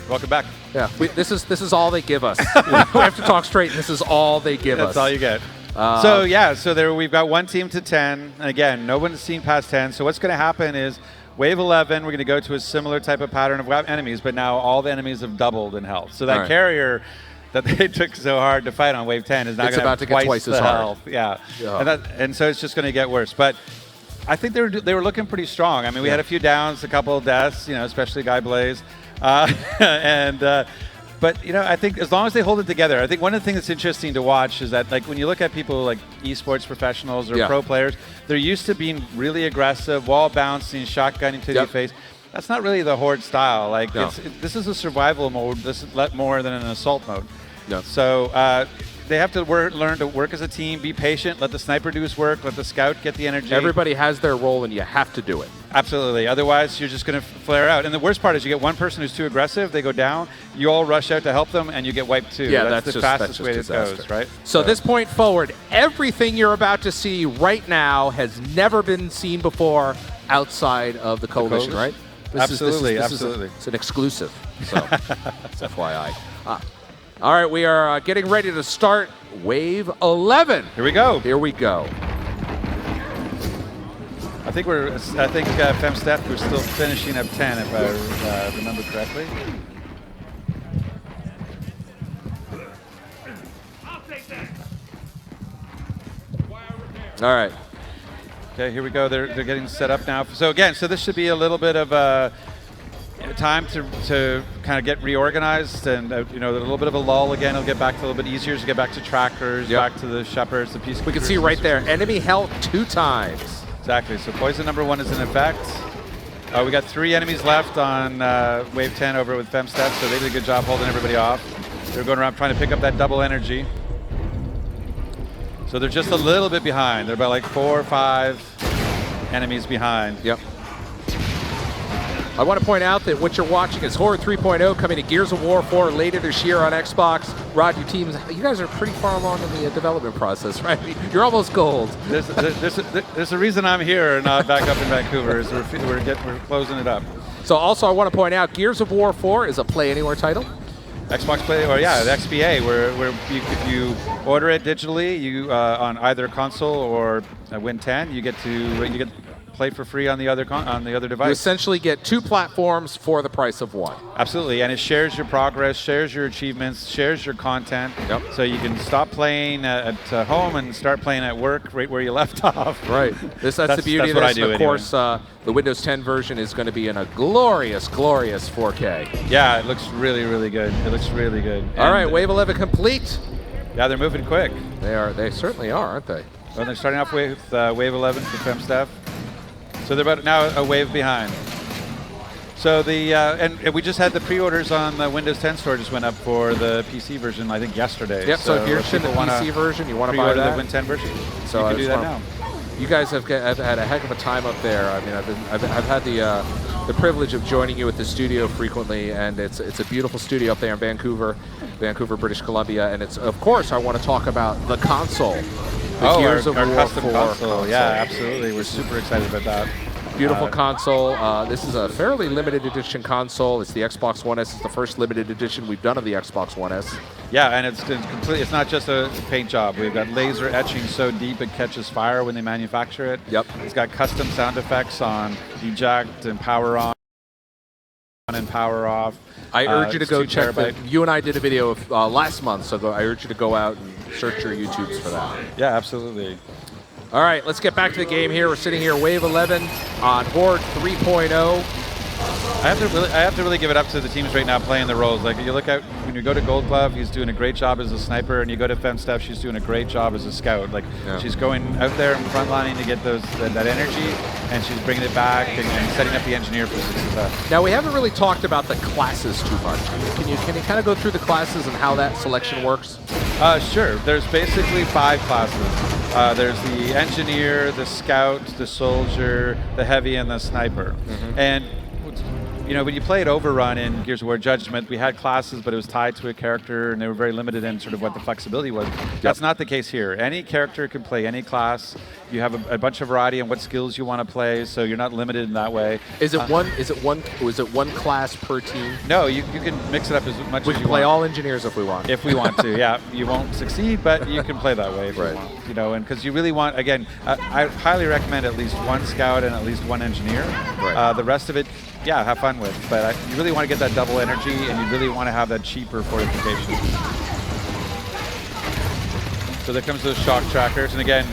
Welcome back. Yeah, this is all they give us. We have to talk straight. This is all they give us. That's all you get. So there we've got one team to 10. And again, no one's seen past 10. So what's going to happen is wave 11, we're going to go to a similar type of pattern of enemies, but now all the enemies have doubled in health. So that carrier that they took so hard to fight on wave 10 is now going to have twice the health. Yeah. And so it's just going to get worse. But I think they were looking pretty strong. I mean, we had a few downs, a couple of deaths, especially Guy Blaze. But I think as long as they hold it together, I think one of the things that's interesting to watch is that, like, when you look at people like esports professionals or pro players, they're used to being really aggressive, wall bouncing, shotgunning to your face. That's not really the Horde style. Like, this is a survival mode. This is more than an assault mode. So they have to learn to work as a team, be patient, let the sniper do his work, let the scout get the energy. Everybody has their role, and you have to do it. Absolutely. Otherwise, you're just going to flare out. And the worst part is you get one person who's too aggressive, they go down, you all rush out to help them, and you get wiped too. Yeah, that's the fastest way it goes, right? So this point forward, everything you're about to see right now has never been seen before outside of the Coalition, right? Absolutely. It's an exclusive, so it's FYI. All right, we are getting ready to start Wave 11. Here we go. I think FemSteph, we're still finishing up 10, if I remember correctly. I'll take that. All right. Okay, here we go. They're getting set up now. So again, this should be a little bit of time to kind of get reorganized, and a little bit of a lull again. It'll get back to a little bit easier to get back to trackers, back to the shepherds, the peacekeepers. We can see right there, enemy health 2 times. Exactly. So poison number 1 is in effect. We got 3 enemies left on wave 10 over with FemSteph, so they did a good job holding everybody off. They're going around trying to pick up that double energy. So they're just a little bit behind. They're about like 4 or 5 enemies behind. Yep. I want to point out that what you're watching is Horde 3.0 coming to Gears of War 4 later this year on Xbox. Rod, you guys are pretty far along in the development process, right? You're almost gold. There's a reason I'm here and not back up in Vancouver. Is we're closing it up. So also I want to point out Gears of War 4 is a Play Anywhere title. Xbox Play, or the XBA, where if you order it digitally, you on either console or Win 10, you get play for free on the other device. You essentially get 2 platforms for the price of 1. Absolutely, and it shares your progress, shares your achievements, shares your content. Yep. So you can stop playing at home and start playing at work right where you left off. Right. That's the beauty of this. Of course, the Windows 10 version is going to be in a glorious 4K. Yeah, it looks really, really good. It looks really good. All right, Wave 11 complete. Yeah, they're moving quick. They certainly are, aren't they? Well, they're starting off with Wave 11 for FemSteph. So they're about now a wave behind. So and we just had the pre-orders on the Windows 10 store just went up for the PC version, I think yesterday. Yep. So if you're interested in the PC version, you want to buy that, the Win 10 version. So you can do that now. You guys have had a heck of a time up there. I mean, I've had the privilege of joining you at the studio frequently, and it's a beautiful studio up there in Vancouver, British Columbia, and it's, of course, I want to talk about the console. Our custom console. Yeah, absolutely. We're super excited about that. Beautiful console. This is a fairly limited edition console. It's the Xbox One S. It's the first limited edition we've done of the Xbox One S. Yeah, and it's not just a paint job. We've got laser etching so deep it catches fire when they manufacture it. Yep. It's got custom sound effects on eject and power on and power off. I urge you to go check that. You and I did a video of, last month, so I urge you to go out and search your YouTubes for that. Yeah, absolutely. All right, let's get back to the game here. We're sitting here, Wave 11 on Horde 3.0. I have to really give it up to the teams right now playing the roles. Like, you look at when you go to Gold Glove, he's doing a great job as a sniper, and you go to FemSteph, she's doing a great job as a scout. Like, she's going out there and frontlining to get that energy, and she's bringing it back and setting up the engineer for success. Now, we haven't really talked about the classes too much. Can you kind of go through the classes and how that selection works? Sure. There's basically 5 classes. There's the engineer, the scout, the soldier, the heavy, and the sniper. And when you played Overrun in Gears of War Judgment, we had classes, but it was tied to a character, and they were very limited in sort of what the flexibility was. That's not the case here. Any character can play any class. You have a bunch of variety in what skills you want to play, so you're not limited in that way. Is it one class per team? No, you can mix it up as much as you want. We can play all engineers if we want. If we want to, yeah. You won't succeed, but you can play that way if you want. And because you really want, again, I highly recommend at least one scout and at least one engineer. Right. The rest of it, have fun with. But you really want to get that double energy, and you really want to have that cheaper fortification. So there comes those shock trackers, and again,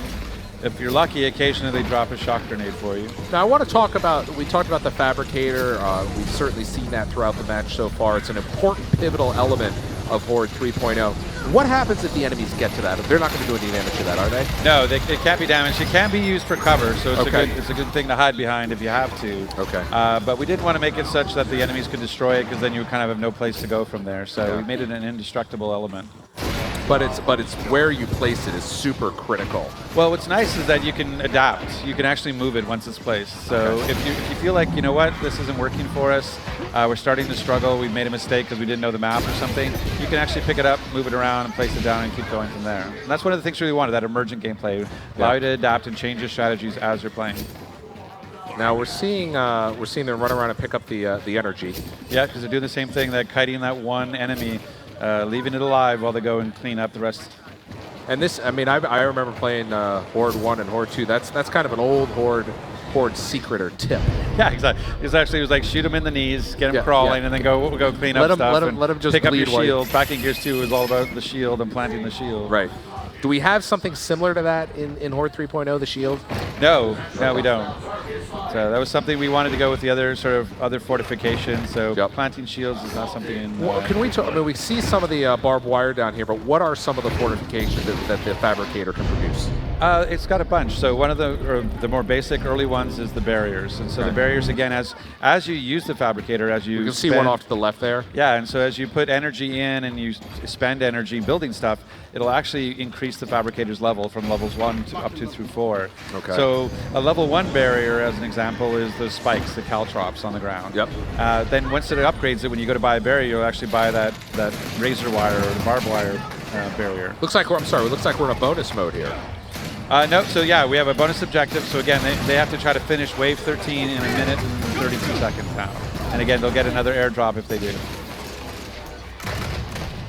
if you're lucky, occasionally they drop a shock grenade for you. Now I want to talk about, we talked about the fabricator. We've certainly seen that throughout the match so far. It's an important pivotal element of Horde 3.0. What happens if the enemies get to that? They're not going to do any damage to that, are they? No, it can't be damaged. It can be used for cover, so it's a good thing to hide behind if you have to. Okay. But we didn't want to make it such that the enemies could destroy it, because then you kind of have no place to go from there. So we made it an indestructible element. But it's where you place it is super critical. Well, what's nice is that you can adapt. You can actually move it once it's placed. So if you feel like, you know what, this isn't working for us, we're starting to struggle, we made a mistake because we didn't know the map or something, you can actually pick it up, move it around, and place it down and keep going from there. And that's one of the things we really wanted, that emergent gameplay. Allow you to adapt and change your strategies as you're playing. Now we're seeing them run around and pick up the energy. Yeah, because they're doing the same thing, that kiting that one enemy, leaving it alive while they go and clean up the rest. And this, I mean, I remember playing Horde 1 and Horde 2. That's kind of an old Horde secret or tip. Yeah, exactly. It was like shoot him in the knees, get him crawling, and then go clean up stuff. Let him just pick up your bleed shield. Back in Gears 2 was all about the shield and planting the shield. Right. Do we have something similar to that in Horde 3.0, the shield? No, we don't. So that was something we wanted to go with the other fortifications. So planting shields is not something in. Well, can we talk? I mean, we see some of the barbed wire down here, but what are some of the fortifications that the fabricator can produce? It's got a bunch. So one of the more basic early ones is the barriers. And so the barriers, again, as you use the fabricator, you can see one off to the left there. Yeah, and so as you put energy in and you spend energy building stuff, it'll actually increase the fabricator's level from levels 1 up to through 4. Okay. So a level 1 barrier, as an example, is the spikes, the caltrops on the ground. Yep. Then once it upgrades it, when you go to buy a barrier, you'll actually buy that razor wire or the barbed wire barrier. Looks like we're in a bonus mode here. No, so yeah, we have a bonus objective. So again, they have to try to finish wave 13 in 1 minute and 32 seconds now. And again, they'll get another airdrop if they do.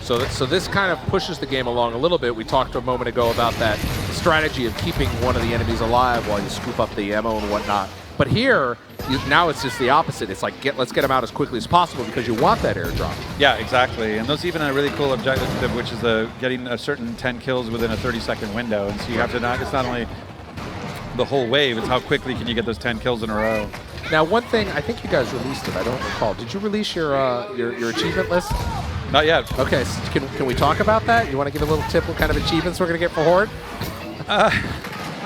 So this kind of pushes the game along a little bit. We talked a moment ago about that strategy of keeping one of the enemies alive while you scoop up the ammo and whatnot. But here, now it's just the opposite. It's like, let's get them out as quickly as possible because you want that airdrop. Yeah, exactly. And there's even a really cool objective, which is getting a certain 10 kills within a 30-second window. And so you have to it's not only the whole wave, it's how quickly can you get those 10 kills in a row. Now, one thing, I think you guys released it. I don't recall. Did you release your achievement list? Not yet. Okay, so can we talk about that? You want to give a little tip what kind of achievements we're going to get for Horde?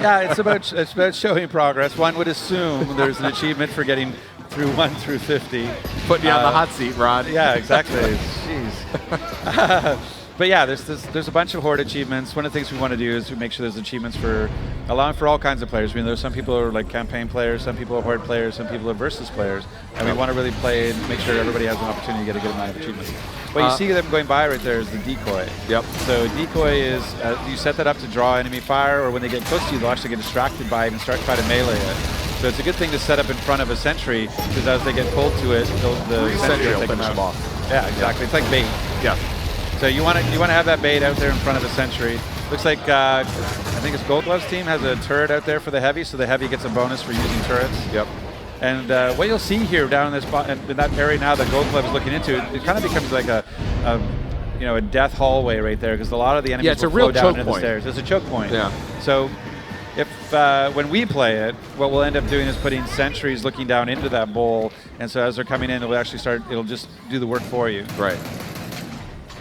Yeah, it's about showing progress. One would assume there's an achievement for getting through 1 through 50. Putting you on the hot seat, Ron. Yeah, exactly. Jeez. But yeah, there's a bunch of Horde achievements. One of the things we want to do is to make sure there's achievements for allowing for all kinds of players. I mean, there's some people who are like campaign players, some people are Horde players, some people are versus players, and we want to really play and make sure everybody has an opportunity to get a good amount of achievements. What you see them going by right there is the decoy. Yep. So decoy is you set that up to draw enemy fire, or when they get close to you, they'll actually get distracted by it and start trying to melee it. So it's a good thing to set up in front of a sentry, because as they get pulled to it, the sentry will take them off. Yeah, exactly. It's like bait. Yeah. So you want to have that bait out there in front of the sentry. Looks like I think it's Gold Glove's team has a turret out there for the heavy, so the heavy gets a bonus for using turrets. Yep. And what you'll see here down in this in that area now that Gold Glove is looking into, it kind of becomes like a death hallway right there, because a lot of the enemies will flow down into the stairs. It's a choke point. Yeah. So if when we play it, what we'll end up doing is putting sentries looking down into that bowl, and so as they're coming in, it'll just do the work for you. Right.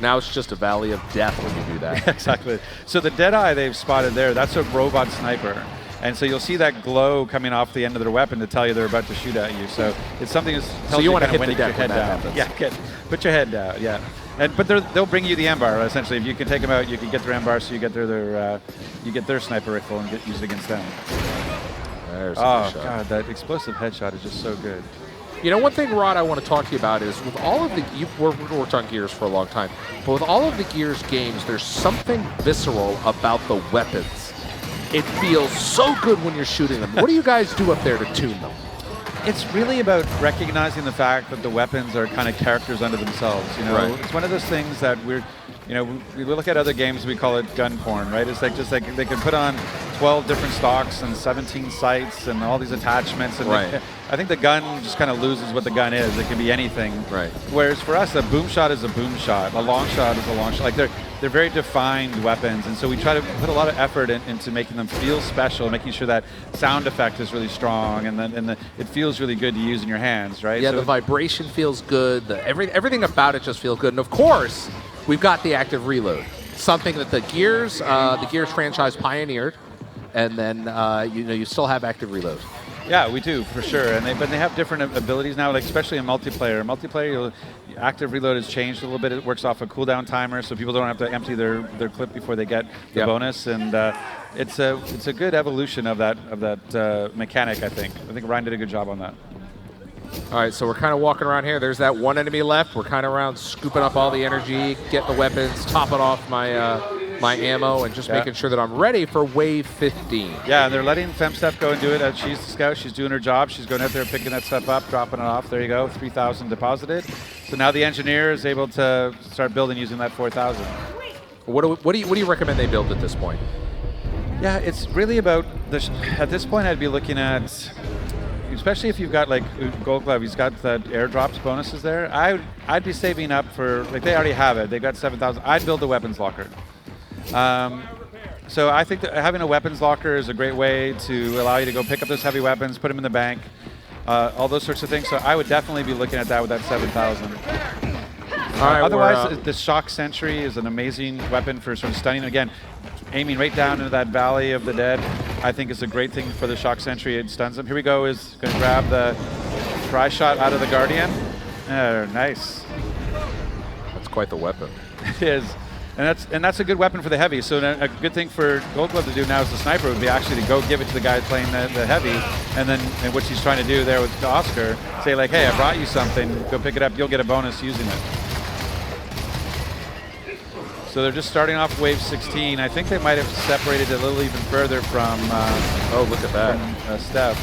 Now it's just a valley of death when you do that. Exactly. So the Deadeye they've spotted there, that's a robot sniper. And so you'll see that glow coming off the end of their weapon to tell you they're about to shoot at you. So it's something that tells you want to hit when the you get your head down. Happens. Yeah, put your head down. Yeah. But they'll bring you the M-bar essentially. If you can take them out, you can get their M-bar, so you get their sniper rifle and use it against them. There's God, that explosive headshot is just so good. You know, one thing, Rod, I want to talk to you about is with all of the we've worked on Gears for a long time, but with all of the Gears games, there's something visceral about the weapons. It feels so good when you're shooting them. What do you guys do up there to tune them? It's really about recognizing the fact that the weapons are kind of characters unto themselves. You know, Right. It's one of those things that we look at other games, we call it gun porn, right? It's like just like they can put on 12 different stocks and 17 sights and all these attachments. And Right. I think the gun just kind of loses what the gun is. It can be anything. Right. Whereas for us, a boom shot is a boom shot. A long shot is a long shot. Like they're very defined weapons, and so we try to put a lot of effort into making them feel special, making sure that sound effect is really strong, and it feels really good to use in your hands, right? Yeah, So the vibration feels good. Everything about it just feels good. And of course, we've got the active reload, something that the Gears franchise pioneered, and then you still have active reload. Yeah, we do for sure, but they have different abilities now, like especially in multiplayer. Active reload has changed a little bit. It works off a cooldown timer, so people don't have to empty their clip before they get the bonus, and it's a good evolution of that mechanic. I think Ryan did a good job on that. All right, so we're kind of walking around here. There's that one enemy left. We're kind of around scooping up all the energy, getting the weapons, topping off my ammo, and just making sure that I'm ready for wave 15. Yeah, and they're letting FemSteph go and do it. She's the scout. She's doing her job. She's going out there, picking that stuff up, dropping it off. There you go, 3,000 deposited. So now the engineer is able to start building using that 4,000. What do you recommend they build at this point? Yeah, it's really about at this point I'd be looking at, especially if you've got like Gold Glove, he's got the airdrops bonuses there. I'd be saving up for, like, they already have it. They've got 7,000. I'd build a weapons locker. So I think that having a weapons locker is a great way to allow you to go pick up those heavy weapons, put them in the bank, all those sorts of things. So I would definitely be looking at that with that 7,000. Right, otherwise, the Shock Sentry is an amazing weapon for sort of stunning. Again, aiming right down into that Valley of the Dead, I think is a great thing for the Shock Sentry. It stuns them. Here we go, is going to grab the try shot out of the Guardian. Oh, nice. That's quite the weapon. It is. And that's a good weapon for the heavy. So a good thing for Gold Glove to do now as the sniper would be actually to go give it to the guy playing the heavy, and then what she's trying to do there with Oscar, say like, hey, I brought you something, go pick it up, you'll get a bonus using it. So they're just starting off wave 16. I think they might have separated a little even further from Oh, look at that. Steph.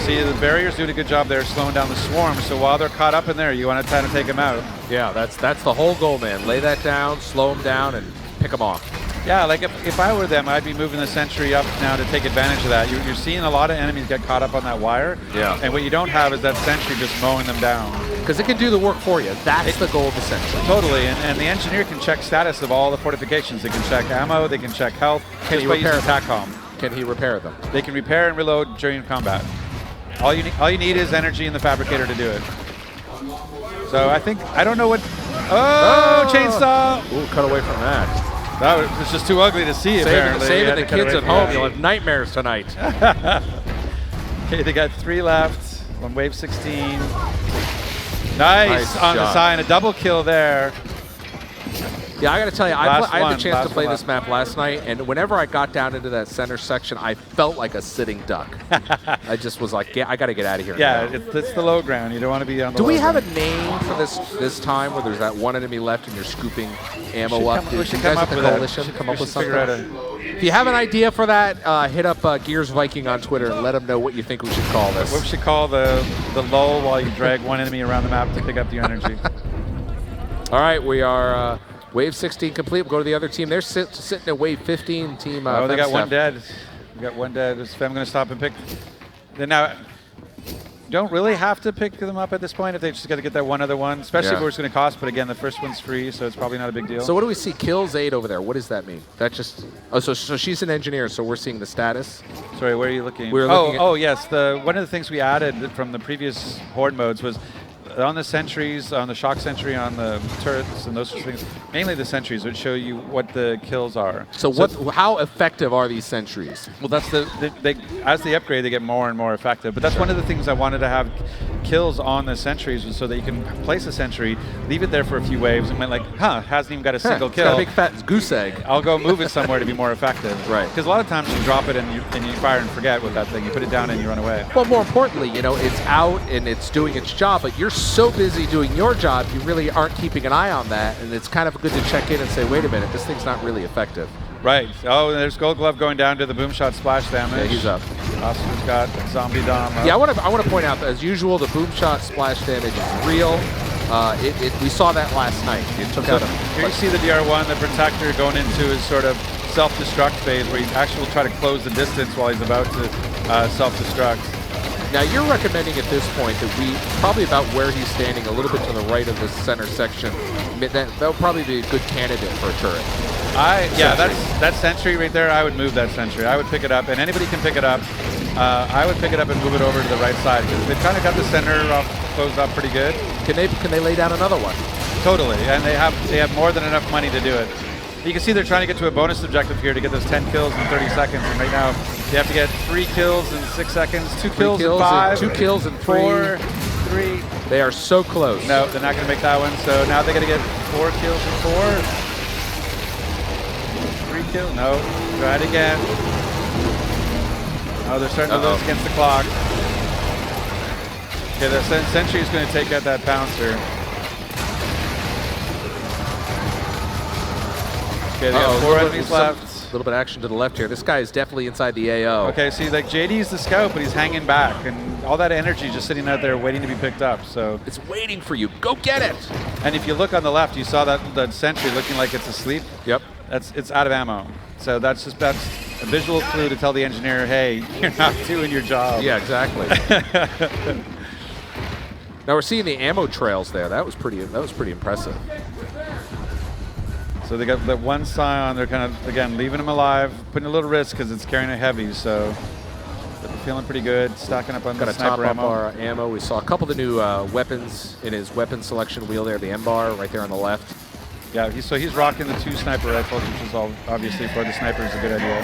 See, the barrier's doing a good job there slowing down the swarm, so while they're caught up in there, you want to try to take them out. Yeah, that's the whole goal, man. Lay that down, slow them down, and pick them off. Yeah, like if I were them, I'd be moving the sentry up now to take advantage of that. You're seeing a lot of enemies get caught up on that wire. Yeah. And what you don't have is that sentry just mowing them down. Because it can do the work for you. That's the goal of the sentry. Totally, and the engineer can check status of all the fortifications. They can check ammo, they can check health. Can he repair them? TACCOM. Can he repair them? They can repair and reload during combat. All you need is energy in the fabricator to do it. So I don't know what. Oh, chainsaw! Ooh, cut away from that. That was just too ugly to see. Apparently, Saving the kids at home. You'll have nightmares tonight. Okay, they got 3 left on wave 16. Nice on the side, a double kill there. Yeah, I got to tell you, I had the chance last to play one. this map last night, and whenever I got down into that center section, I felt like a sitting duck. I just was like, I got to get out of here. Yeah, now. it's the low ground. You don't want to be on the Do low we have ground. a name for this time where there's that one enemy left and you're scooping ammo up? We should you guys come up at the with that. Coalition come up with something? Figure out If you have an idea for that, hit up Gears Viking on Twitter and let them know what you think we should call this. What we should call the lull while you drag one enemy around the map to pick up the energy. All right, we are wave 16 complete. We'll go to the other team. They're sitting at wave 15, team Oh, they got FemSteph. one dead. We got one dead. Is Fem going to stop and pick? Then now, don't really have to pick them up at this point if they just got to get that one other one, especially if it's going to cost. But again, the first one's free, so it's probably not a big deal. So what do we see? Kills 8 over there. What does that mean? That just so she's an engineer, so we're seeing the status. Sorry, where are you looking? We're looking at yes. One of the things we added from the previous Horde modes was on the sentries, on the shock sentry, on the turrets, and those sorts of things. Mainly the sentries would show you what the kills are. So how effective are these sentries? Well, that's as they upgrade, they get more and more effective. But that's one of the things I wanted to have kills on the sentries, was so that you can place a sentry, leave it there for a few waves, and like, hasn't even got a single kill. Got a big fat goose egg. I'll go move it somewhere to be more effective. Right. Because a lot of times you drop it and you fire and forget with that thing. You put it down and you run away. Well, more importantly, it's out and it's doing its job, but you're so busy doing your job, you really aren't keeping an eye on that, and it's kind of good to check in and say, wait a minute, this thing's not really effective. Right. Oh, there's Gold Glove going down to the boom shot splash damage. Yeah, he's up. Oscar's got Zombie Dom up. Yeah, I want to point out that, as usual, the boom shot splash damage is real. We saw that last night. It took out here you see the DR1, the Protector, going into his sort of self-destruct phase, where he actually will try to close the distance while he's about to self-destruct. Now, you're recommending at this point that we, probably about where he's standing, a little bit to the right of the center section, that'll probably be a good candidate for a turret. Yeah, that sentry right there, I would move that sentry. I would pick it up, and anybody can pick it up. I would pick it up and move it over to the right side, because they've kind of got the center closed off pretty good. Can they lay down another one? Totally, and they have more than enough money to do it. You can see they're trying to get to a bonus objective here to get those 10 kills in 30 seconds, and right now you have to get 3 kills in 6 seconds, 2 kills in 5, 2 kills in 4, 3. They are so close. No, they're not going to make that one, so now they got to get 4 kills in 4. 3 kills, no, try it again. Oh, they're starting to lose against the clock. Okay, the sentry is going to take out that pouncer. Okay, they have 4 enemies left. A little bit of action to the left here. This guy is definitely inside the AO. Okay, see, like JD's the scout, but he's hanging back, and all that energy just sitting out there waiting to be picked up. So it's waiting for you. Go get it. And if you look on the left, you saw that sentry looking like it's asleep. Yep. It's out of ammo. So that's a visual clue to tell the engineer, hey, you're not doing your job. Yeah, exactly. Now we're seeing the ammo trails there. That was pretty impressive. So they got that one Scion. They're kind of, again, leaving him alive, putting a little risk because it's carrying a heavy. So they're feeling pretty good, stacking up on the sniper ammo. Got to top up our ammo. We saw a couple of the new weapons in his weapon selection wheel there. The M-bar right there on the left. Yeah, he's rocking the 2 sniper rifles, which is all obviously for the sniper is a good idea.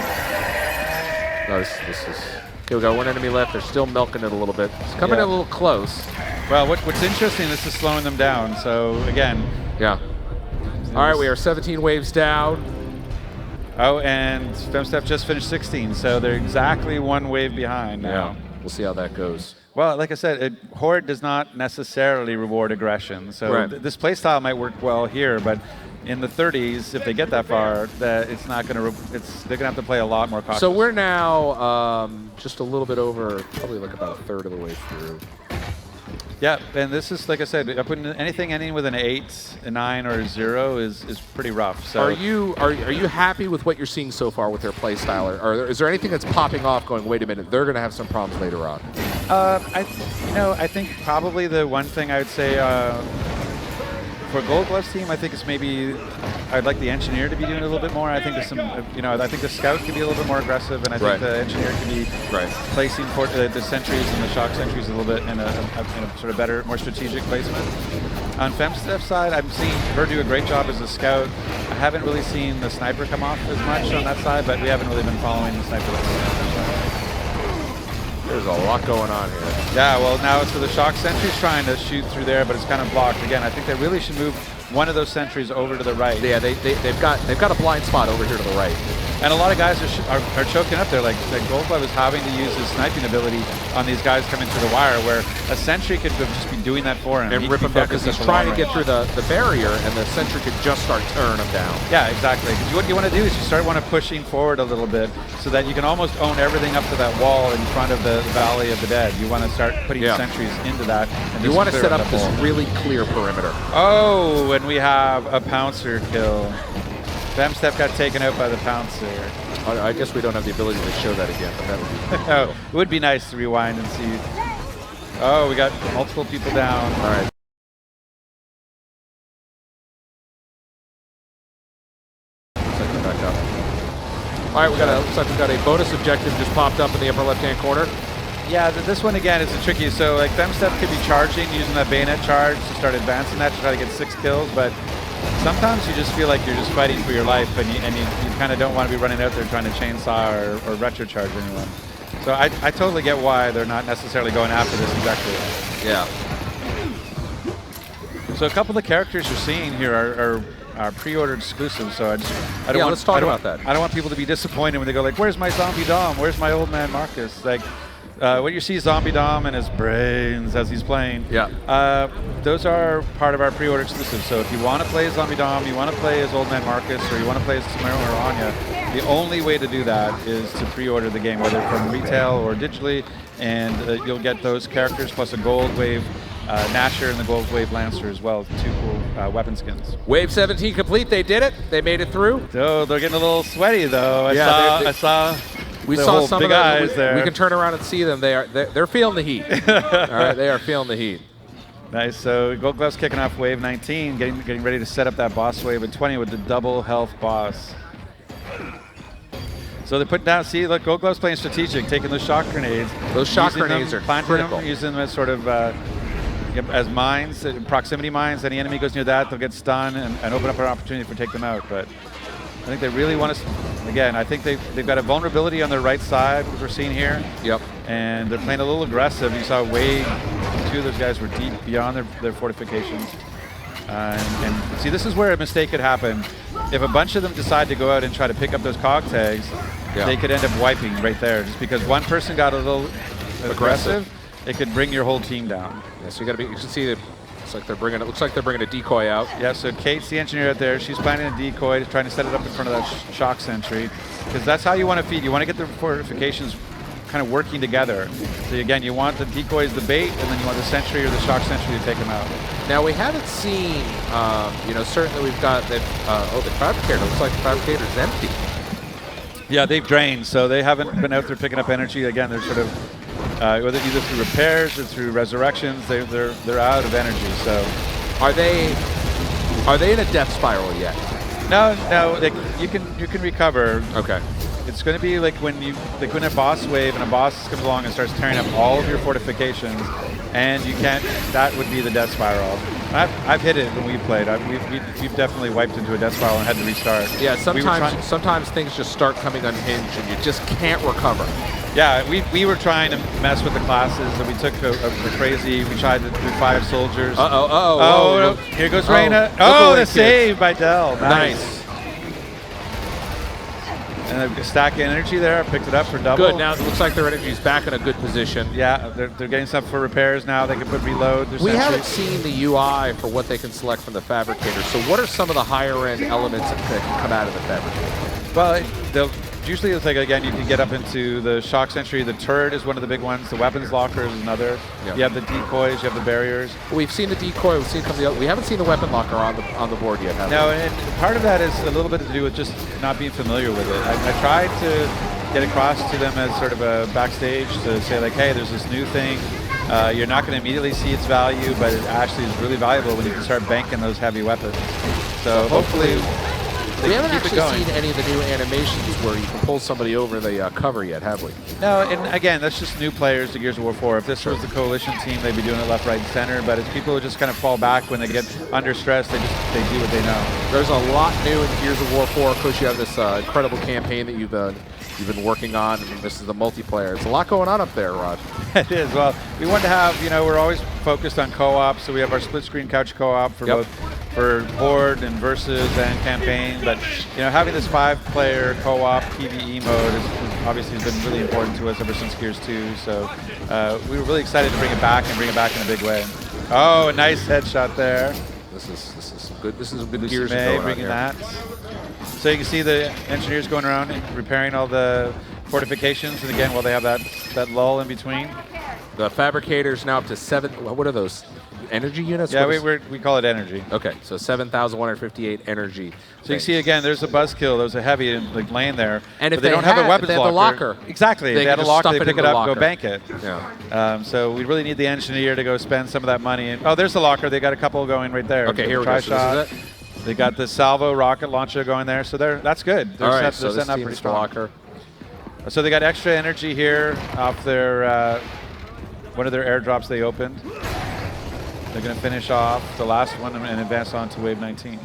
No, this is. Okay, we got 1 enemy left. They're still milking it a little bit. It's coming in a little close. Well, what's interesting, this is slowing them down. So again. Yeah. All right, we are 17 waves down. Oh, and FemStep just finished 16, so they're exactly 1 wave behind now. Yeah, we'll see how that goes. Well, like I said, Horde does not necessarily reward aggression. So this playstyle might work well here, but in the 30s, if they get that far, it's not going to. They're going to have to play a lot more cautious. So we're now just a little bit over, probably like about a third of the way through. Yeah, and this is, like I said, putting anything ending with an 8, a 9, or a 0 is pretty rough. So are you happy with what you're seeing so far with their play style, or is there anything that's popping off? Going, wait a minute, they're going to have some problems later on. I think probably the one thing I would say for Gold Gloves team, I think it's maybe I'd like the engineer to be doing a little bit more. I think there's some, I think the scout could be a little bit more aggressive, and I think the engineer can be placing the sentries and the shock sentries a little bit in a sort of better, more strategic placement. On FemStep's side, I'm seeing her do a great job as a scout. I haven't really seen the sniper come off as much on that side, but we haven't really been following the sniper. There's a lot going on here. Yeah, well, now so the shock sentry's trying to shoot through there, but it's kind of blocked. Again, I think they really should move one of those sentries over to the right. Yeah, they've got a blind spot over here to the right. And a lot of guys are choking up there. Like Gold Glove is having to use his sniping ability on these guys coming through the wire, where a sentry could just be doing that for him. And rip him down, because he's trying to get through the barrier, and the sentry could just start tearing him down. Yeah, exactly. Because what you want to do is you want to pushing forward a little bit so that you can almost own everything up to that wall in front of the Valley of the Dead. You want to start putting sentries into that. And you want to set up this really clear perimeter. Oh, and we have a Pouncer kill. FemStep got taken out by the Pouncer. I guess we don't have the ability to show that again, but that would be cool. Oh, it would be nice to rewind and see. Oh, we got multiple people down. All right. Back up. All right, looks like we got a bonus objective just popped up in the upper left-hand corner. Yeah, this one again is a tricky. So like Femstep could be charging, using that bayonet charge to start advancing that to try to get 6 kills, but sometimes you just feel like you're just fighting for your life, and you kind of don't want to be running out there trying to chainsaw or retro charge anyone. So I totally get why they're not necessarily going after this exactly. Yeah. So a couple of the characters you're seeing here are pre-ordered exclusives. So let's talk about that. I don't want people to be disappointed when they go like, "Where's my Zombie Dom? Where's my old man Marcus?" Like, what you see Zombie Dom and his brains as he's playing. Yeah. Those are part of our pre-order exclusives. So if you want to play Zombie Dom, you want to play as old man Marcus, or you want to play as Samara or Anya, the only way to do that is to pre-order the game, whether from retail or digitally, and you'll get those characters plus a gold wave Nasher and the gold wave Lancer as well. 2 cool weapon skins. Wave 17 complete. They did it. They made it through. Oh, they're getting a little sweaty though. I saw. We saw some of them. There. We can turn around and see them. They're feeling the heat. All right, they are feeling the heat. Nice. So Gold Gloves kicking off wave 19, getting ready to set up that boss wave at 20 with the double health boss. So they're putting down. See, look, Gold Gloves playing strategic, taking those shock grenades. Those shock grenades are critical. Using them as sort of as mines, proximity mines. Any enemy goes near that, they'll get stunned and open up an opportunity for take them out. But I think they really want to. Again, I think they've got a vulnerability on their right side, which we're seeing here. Yep. And they're playing a little aggressive. You saw Wade, 2 of those guys were deep beyond their fortifications. And see, this is where a mistake could happen. If a bunch of them decide to go out and try to pick up those cog tags, they could end up wiping right there. Just because one person got a little aggressive, it could bring your whole team down. Yeah, so you can see that. It looks like they're bringing a decoy out. Yeah, so Kate's the engineer out there. She's planning a decoy, trying to set it up in front of that shock sentry, because that's how you want to feed. You want to get the fortifications kind of working together. So again, you want the decoy as the bait, and then you want the sentry or the shock sentry to take them out. Now we haven't seen, certainly we've got the fabricator. Looks like the fabricator's empty. Yeah, they've drained, so they haven't been out there picking up energy. Again, they're sort of whether either through repairs or through resurrections, they're out of energy. So, are they in a death spiral yet? No. You can recover. Okay. It's going to be like when a boss wave and a boss comes along and starts tearing up all of your fortifications, and you can't. That would be the death spiral. I've hit it when we played. We've definitely wiped into a death spiral and had to restart. Yeah, sometimes things just start coming unhinged and you just can't recover. Yeah, we were trying to mess with the classes that we took for crazy. We tried to do 5 soldiers. Oh, here goes Reyna. Oh, the save by Dell. Nice. And a stack of energy there. Picked it up for double. Good. Now it looks like their energy's back in a good position. Yeah, they're getting stuff for repairs now. They can put reload. We haven't seen the UI for what they can select from the fabricator. So what are some of the higher end elements that can come out of the fabricator? Well, usually it's like, again, you can get up into the shock sentry. The turret is one of the big ones. The weapons locker is another. Yep. You have the decoys. You have the barriers. We've seen the decoy. We've seen some of the other. We haven't seen the weapon locker on the board yet, have we? No, and part of that is a little bit to do with just not being familiar with it. I tried to get across to them as sort of a backstage to say like, hey, there's this new thing. You're not going to immediately see its value, but it actually is really valuable when you can start banking those heavy weapons. So hopefully. We haven't actually seen any of the new animations where you can pull somebody over the cover yet, have we? No, and again, that's just new players to Gears of War 4. If this was the Coalition team, they'd be doing it left, right, and center. But it's people who just kind of fall back when they get under stress. They do what they know. There's a lot new in Gears of War 4. Of course, you have this incredible campaign that you've been working on, and this is the multiplayer. There's a lot going on up there, Rod. It is. Well, we want to have, we're always focused on co-op, so we have our split-screen couch co-op for both for Horde and Versus and campaign. But having this 5-player co-op PvE mode is obviously has been really important to us ever since Gears 2. So we were really excited to bring it back and bring it back in a big way. Oh, a nice headshot there. This is good. This is a good Lucy Gears May going bringing on here. that. So you can see the engineers going around and repairing all the fortifications, and again, while they have that lull in between. The fabricator's now up to 7. What are those? Energy units? Yeah, we call it energy. Okay, so 7,158 energy. So you see again, there's a buzzkill. There's a heavy like laying there. And if they don't have a weapons they have locker. Exactly. Exactly. If they had a locker, they pick it up, go bank it. Yeah. So we really need the engineer to go spend some of that money. Oh, there's the locker. They got a couple going right there. Okay, here we go. So this is it. They got the salvo rocket launcher going there. So that's good. All right, so this team is the locker. So they got extra energy here off their one of their airdrops they opened. They're going to finish off the last one and advance on to wave 19.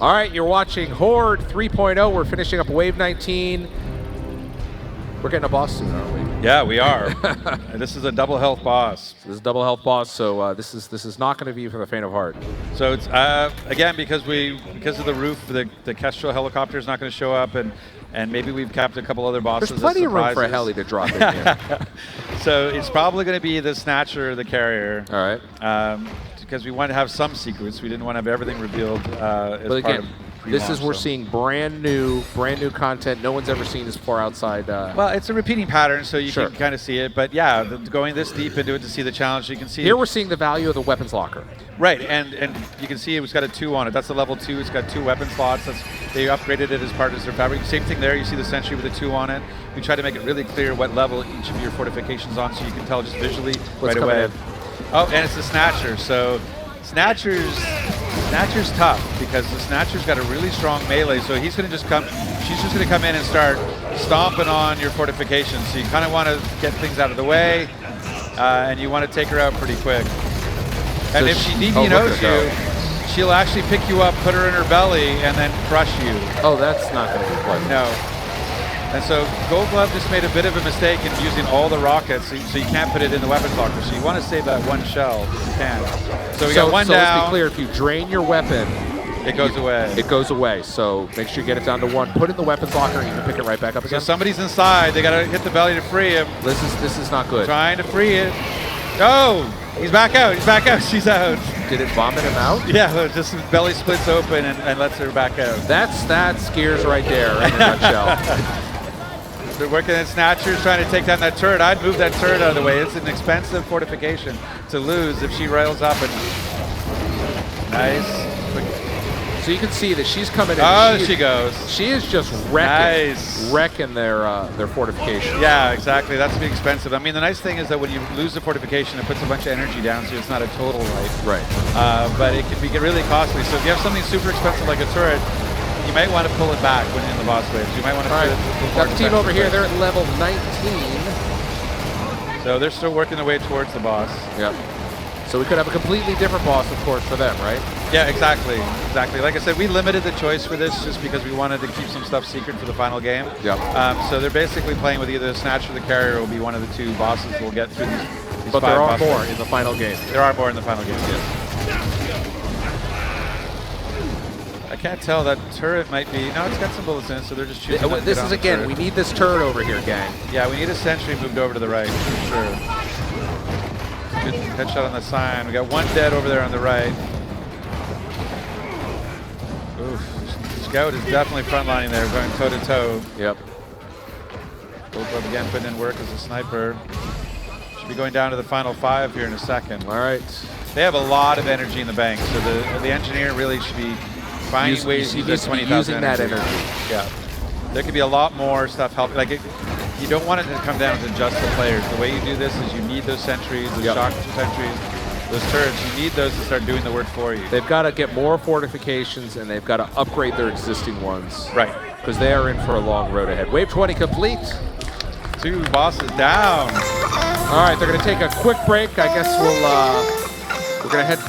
All right, you're watching Horde 3.0. We're finishing up wave 19. We're getting a boss soon, aren't we? Yeah, we are. This is a double health boss. This is a double health boss, so this is not going to be for the faint of heart. So it's again because of the roof, the Kestrel helicopter is not going to show up, and maybe we've capped a couple other bosses. There's plenty of room for a heli to drop in here. So it's probably going to be the Snatcher or the Carrier. All right. Because we want to have some secrets. We didn't want to have everything revealed. But again, this is we're seeing brand new content. No one's ever seen this before outside. Well, it's a repeating pattern, so you can kind of see it. But yeah, going this deep into it to see the challenge, you can see. Here we're seeing the value of the weapons locker. Right, and you can see it's got a 2 on it. That's a level 2. It's got 2 weapon slots. They upgraded it as part of their fabric. Same thing there. You see the sentry with a 2 on it. We try to make it really clear what level each of your fortifications on, so you can tell just visually right away. Oh, and it's the Snatcher. So Snatcher's tough because the Snatcher's got a really strong melee. So he's going to just come. She's just going to come in and start stomping on your fortifications. So you kind of want to get things out of the way, and you want to take her out pretty quick. And if she DP-knows you, she'll actually pick you up, put her in her belly, and then crush you. Oh, that's not going to be pleasant. No. And so Gold Glove just made a bit of a mistake in using all the rockets, so you can't put it in the weapons locker. So you want to save that one shell if you can. So we got one down. Let's be clear, if you drain your weapon, it goes away. It goes away. So make sure you get it down to 1. Put it in the weapons locker, and you can pick it right back up again. So somebody's inside. They got to hit the belly to free him. This is not good. Trying to free it. Oh, he's back out. He's back out. She's out. Did it vomit him out? Yeah, just belly splits open and lets her back out. That's Gears right there in a nutshell. They're working at Snatchers, trying to take down that turret. I'd move that turret out of the way. It's an expensive fortification to lose if she rails up. And nice. So you can see that she's coming in. Oh, she goes. She is just wrecking their fortification. Yeah, exactly. That's be expensive. I mean, the nice thing is that when you lose the fortification, it puts a bunch of energy down, so it's not a total wipe. Right. But it can be really costly. So if you have something super expensive like a turret, you might want to pull it back when in the boss waves. You might want to put it. Got the team over here. They're at level 19. So they're still working their way towards the boss. Yep. So we could have a completely different boss, of course, for them, right? Yeah, exactly. Exactly. Like I said, we limited the choice for this just because we wanted to keep some stuff secret for the final game. Yep. So they're basically playing with either the Snatch or the Carrier will be one of the 2 bosses we'll get through these But there are more in the final game. There are more in the final game, yes. I can't tell. That turret might be... No, it's got some bullets in it, so they're just choosing to This is, again, we need this turret over here, gang. Yeah, we need a sentry moved over to the right, for sure. Good headshot on the sign. We got 1 dead over there on the right. Oof. Scout is definitely frontlining there, going toe-to-toe. Yep. Gold Glove again putting in work as a sniper. Should be going down to the final 5 here in a second. All right. They have a lot of energy in the bank, so the engineer really should be finding ways to use that 20,000 that energy. Yeah. There could be a lot more stuff helping. Like you don't want it to come down to just the players. The way you do this is you need those sentries, those shock sentries, those turrets. You need those to start doing the work for you. They've got to get more fortifications, and they've got to upgrade their existing ones. Right. Because they are in for a long road ahead. Wave 20 complete. 2 bosses down. All right, they're going to take a quick break. I guess we're going to head